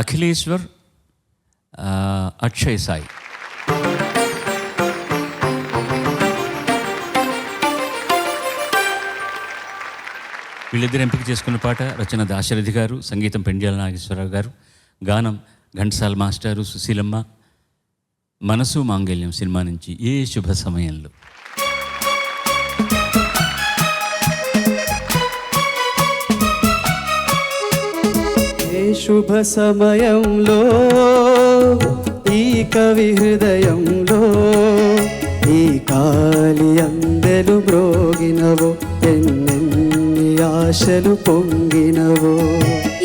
అఖిలేశ్వర్, అక్షయ్ సాయి. వీళ్ళిద్దరు ఎంపిక చేసుకున్న పాట రచన దాశరథి గారు, సంగీతం పెండ్యాల నాగేశ్వరరావు గారు, గానం ఘంటసాల మాస్టారు, సుశీలమ్మ. మనసు మాంగళ్యం సినిమా నుంచి ఏ శుభ సమయంలో. ఏ శుభ సమయంలో ఈ కవి హృదయంలో ఈ కాలి అందెలు మ్రోగినవో, ఎన్నెన్ని ఆశలు పొంగినవో.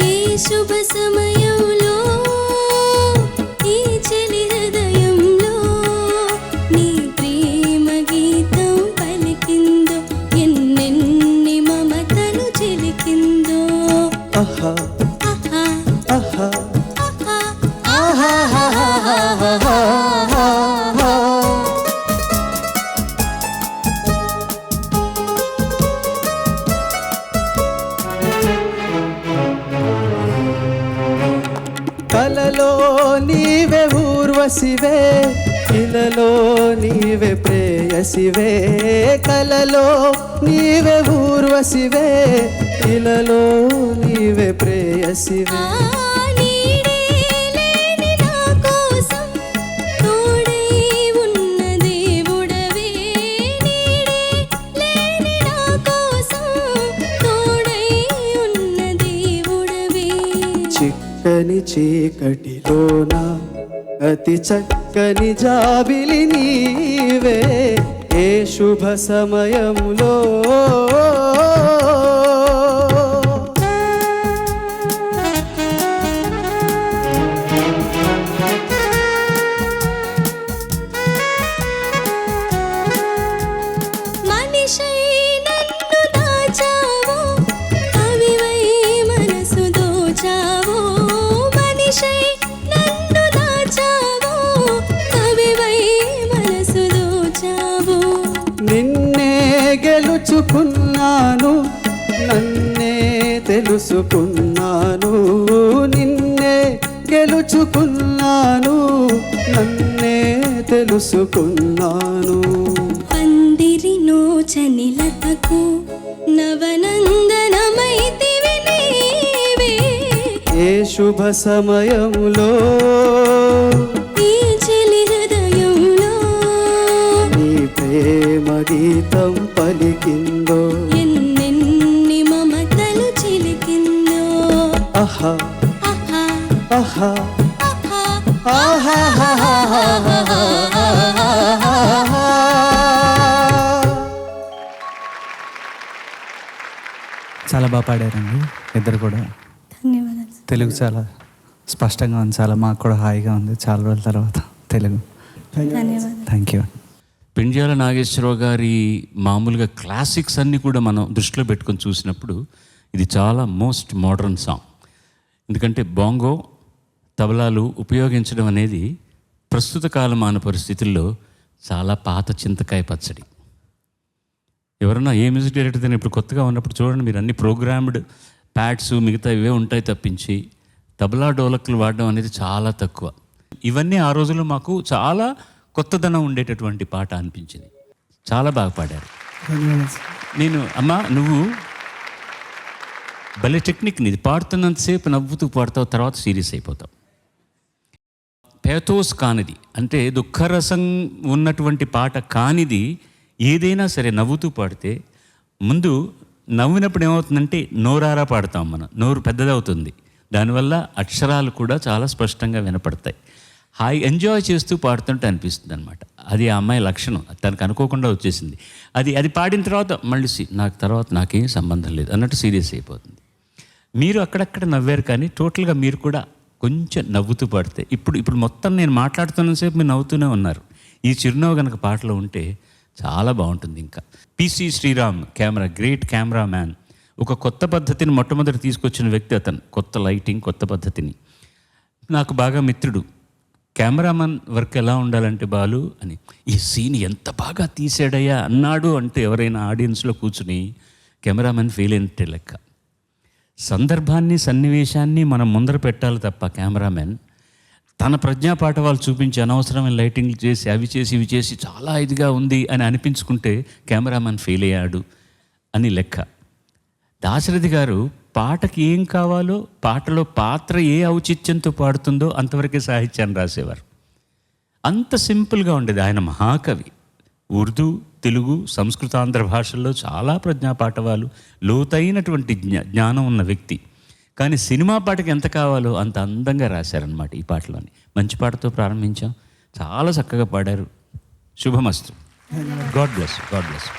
ఈ శుభ సమయంలో ఈ చెలి హృదయంలో నీ ప్రేమ గీతం పలికిందో, ఎన్నెన్ని మమతలు చిలికిందో. ఆహా ఆహా ఆహా ఆహా ఆహా. కలలో నీవే ఊర్వశివే, ఇలలో నీవే ప్రేయసివే. కలలో నీవే ఊర్వశివే, ఇలలో నీవే ప్రేయసివే. నీడే లేని నా కోసం తోడై ఉన్న దేవుడవే, నీడే లేని నా కోసం తోడై ఉన్న దేవుడవే. చిక్కని చీకటిలోన అతి చక్కని జాబిలి నీవే. ఏ శుభ సమయంలో మనిషై నన్ను దాచావో, కవివై మనసు దోచావో. మనిషై నన్ను దాచావో, కవివై మనసు దోచావో. నిన్నే గెలుచుకున్నాను, నన్నే తెలుసుకున్నాను. నిన్నే గెలుచుకున్నాను, నన్నే తెలుసుకున్నాను. పందిరి నోచని లతకు నవనందనమైతివి నీవే. ఏ శుభ సమయంలో ఈ చెలి హృదయంలో నీ ప్రేమ గీతం పలికిందో. ఎన్నెన్ని మమతలు చిలికిందో. ఆహా ఆహా ఆహా ఆహా చాలా బాగా పాడారండి ఇద్దరు కూడా. ధన్యవాదాలు. తెలుగు చాలా స్పష్టంగా ఉంది, చాలా మాకు కూడా హాయిగా ఉంది చాలా రోజుల తర్వాత తెలుగు. ధన్యవాదాలు. Thank you. పెండ్యాల నాగేశ్వరరావు గారి మామూలుగా క్లాసిక్స్ అన్నీ కూడా మనం దృష్టిలో పెట్టుకొని చూసినప్పుడు ఇది చాలా మోస్ట్ మోడర్న్ సాంగ్. ఎందుకంటే బాంగో, తబలాలు ఉపయోగించడం అనేది ప్రస్తుత కాలమాన పరిస్థితుల్లో చాలా పాత చింతకాయ పచ్చడి. ఎవరన్నా ఏ మ్యూజిక్ డైరెక్టర్ అయినా ఇప్పుడు కొత్తగా ఉన్నప్పుడు చూడండి, మీరు అన్ని ప్రోగ్రామ్డ్ ప్యాడ్స్ మిగతా ఇవే ఉంటాయి తప్పించి తబలా డోలక్లు వాడడం అనేది చాలా తక్కువ. ఇవన్నీ ఆ రోజుల్లో మాకు చాలా కొత్తదనం ఉండేటటువంటి పాట అనిపించింది. చాలా బాగా పాడారు. నేను అమ్మా నువ్వు భలే టెక్నిక్ నీది, పాడుతున్నంతసేపు నవ్వుతూ పాడతావు, తర్వాత సీరియస్ అయిపోతావు. పేథోస్ కానిది అంటే దుఃఖరసం ఉన్నటువంటి పాట కానిది ఏదైనా సరే నవ్వుతూ పాడితే ముందు నవ్వినప్పుడు ఏమవుతుందంటే నోరారా పాడతాం, మనం నోరు పెద్దదవుతుంది, దానివల్ల అక్షరాలు కూడా చాలా స్పష్టంగా వినపడతాయి. హాయి ఎంజాయ్ చేస్తూ పాడుతుంటే అనిపిస్తుంది అనమాట. అది ఆ అమ్మాయి లక్షణం, తనకు అనుకోకుండా వచ్చేసింది. అది పాడిన తర్వాత మళ్ళీ నాకేం సంబంధం లేదు అన్నట్టు సీరియస్ అయిపోతుంది. మీరు అక్కడక్కడ నవ్వారు కానీ టోటల్గా మీరు కూడా కొంచెం నవ్వుతూ పాడితే ఇప్పుడు మొత్తం నేను మాట్లాడుతున్నంతసేపు మీరు నవ్వుతూనే ఉన్నారు. ఈ చిరునవ్వు కనుక పాటలో ఉంటే చాలా బాగుంటుంది. ఇంకా PC Sriram great cameraman. ఒక కొత్త పద్ధతిని మొట్టమొదటి తీసుకొచ్చిన వ్యక్తి అతను. కొత్త లైటింగ్, కొత్త పద్ధతిని. నాకు బాగా మిత్రుడు. కెమెరామన్ వర్క్ ఎలా ఉండాలంటే బాలు అని, ఈ సీన్ ఎంత బాగా తీసాడయ్యా అన్నాడు అంటే ఎవరైనా ఆడియన్స్లో కూర్చుని కెమెరామెన్ ఫెయిల్ అయినట్టే లెక్క. సందర్భాన్ని సన్నివేశాన్ని మనం ముందర పెట్టాలి తప్ప కెమెరామెన్ తన ప్రజ్ఞాపాఠవాలు చూపించి అనవసరమైన లైటింగ్లు చేసి అవి చేసి ఇవి చేసి చాలా ఇదిగా ఉంది అని అనిపించుకుంటే కెమెరామెన్ ఫెయిల్ అయ్యాడు అని లెక్క. దాశరథి గారు పాటకి ఏం కావాలో, పాటలో పాత్ర ఏ ఔచిత్యంతో పాడుతుందో అంతవరకే సాహిత్యాన్ని రాసేవారు. అంత సింపుల్గా ఉండేది. ఆయన మహాకవి. ఉర్దూ, తెలుగు, సంస్కృతాంధ్ర భాషల్లో చాలా ప్రజ్ఞాపాఠవాలు, లోతైనటువంటి జ్ఞానం ఉన్న వ్యక్తి. కానీ సినిమా పాటకి ఎంత కావాలో అంత అందంగా రాశారనమాట ఈ పాటలోని. మంచి పాటతో ప్రారంభించాం, చాలా చక్కగా పాడారు. శుభమస్తు. God bless, God bless.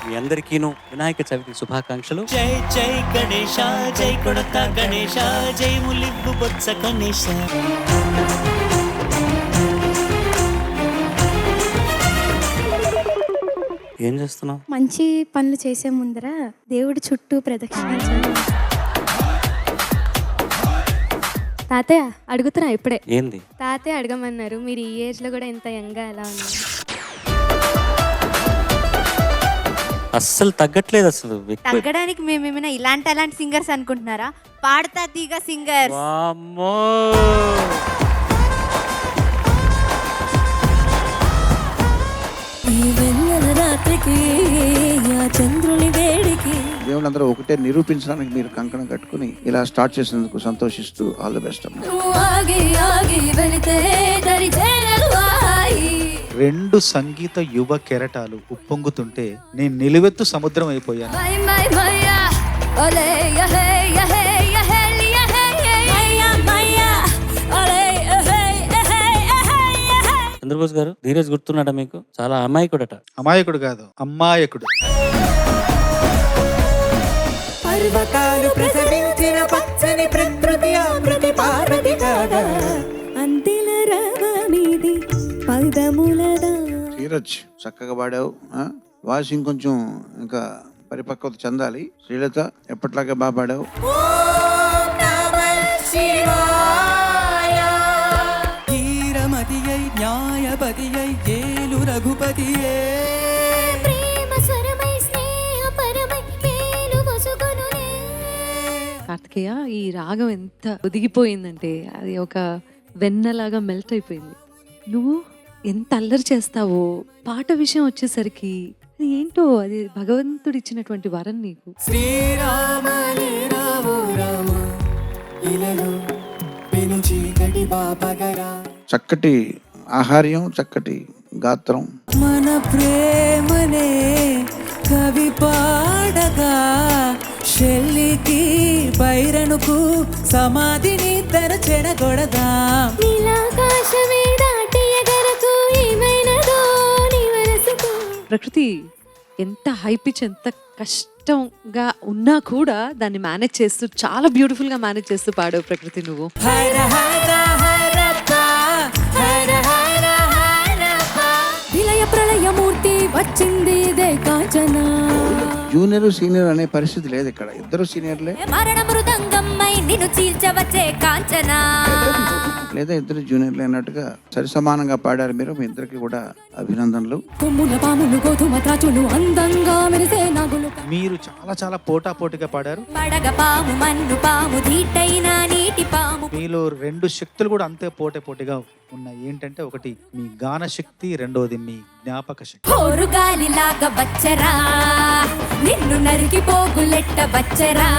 మీ అందరికీను వినాయక చవితి శుభాకాంక్షలు. జై జై గణేశ, జై కొడత గణేశ, జై ములింబు బొత్స గణేశ. ఏం చేస్తున్నావు? మంచి పనులు చేసే ముందర దేవుడి చుట్టూ ప్రదక్షిణ చేయాలి. తాతయ్య అడుగుతున్నా ఇప్పుడే. ఏంది? తాతయ్య అడగమన్నారు, మీరు ఈ ఏజ్లో కూడా ఇంత యంగా ఎలా ఉన్నారు? అస్సలు తగ్గట్లేదు అసలు. తగ్గడానికి మేమేమైనా అలాంటి సింగర్స్ అనుకుంటున్నారా? పాడతా తీగ సింగర్స్. వామ్మో! చంద్రుని వేడికి దేవుళ్ళందరూ ఒకటే నిరూపించడానికి మీరు కంకణం కట్టుకుని ఇలా స్టార్ట్ చేసినందుకు సంతోషిస్తూ ఆల్ ది బెస్ట్ అమ్మా. రెండు సంగీత యువ కెరటాలు ఉప్పొంగుతుంటే నేను నిలువెత్తు సముద్రం అయిపోయాను. చంద్రబోస్ గారు, ధీరజ్ గుర్తున్నాడా మీకు? చాలా అమాయకుడట. అమాయకుడు కాదు, అమ్మాయకుడు. పర్వతాలు ప్రసవించిన పచ్చని ప్రకృతి ఆకృతి పార్వతి కాదా. అంతిల రవమిది పదములదా. ధీరజ్ చక్కగా పాడావు. వాయిస్ ఇంకొంచెం ఇంకా పరిపక్వత చెందాలి. శ్రీలత ఎప్పట్లాగే బాగా పాడావు. ధీరమతియై న్యాయపతియై ఏలు రఘుపతియే. కార్తికేయ, ఈ రాగం ఎంత ఒదిగిపోయిందంటే అది ఒక వెన్నలాగా మెల్ట్ అయిపోయింది. నువ్వు ఎంత అల్లరి చేస్తావో పాట విషయం వచ్చేసరికి అది ఏంటో, అది భగవంతుడు ఇచ్చినటువంటి వరం నీకు. శ్రీరామ రామ రామ ఇలలో పెనుచి గడి బాపగరా. చక్కటి ఆహార్యం, చక్కటి గాత్రం. మన ప్రేమనే కవి పాడగా శల్లికి పైరనుకు సమాధిని తన చెడగొడదా. ప్రకృతి ఎంత హై పిచ్, ఎంత కష్టంగా ఉన్నా కూడా దాన్ని మేనేజ్ చేస్తూ చాలా బ్యూటిఫుల్ గా మేనేజ్ చేస్తూ పాడావు ప్రకృతి నువ్వు. హర హర హరప్ప, హర హర హరప్ప. విలయ ప్రళయమూర్తి వచ్చింది కాంచన. జూనియర్ సీనియర్ అనే పరిస్థితి లేదు ఇక్కడ. ఇద్దరు సీనియర్లే మరణ మృదంగమ్మై నిన్ను చీల్చవచ్చే కాంచనా. లేదా ఇద్దరు జూనియర్లే అన్నట్టుగా సరి సమానంగా పాడారు మీరు. మీ ఇద్దరికి కూడా అభినందనలు. కొమ్ముల పాములు గోధుమ త్రాచులు అందంగా మెరిసే నాగులు. మీరు చాలా చాలా పోటాపోటీగా పాడారు. పడగ పాము మన్ను పాము ధీటైన నీటి పాము. మీలో రెండు శక్తులు కూడా అంతే పోటాపోటీగా ఉన్నాయి. ఏంటంటే ఒకటి మీ గాన శక్తి, రెండోది మీ జ్ఞాపక శక్తి. హోరు గాలిలాగా వచ్చరా, నిన్ను నరికి పోగులెట్ట వచ్చరా.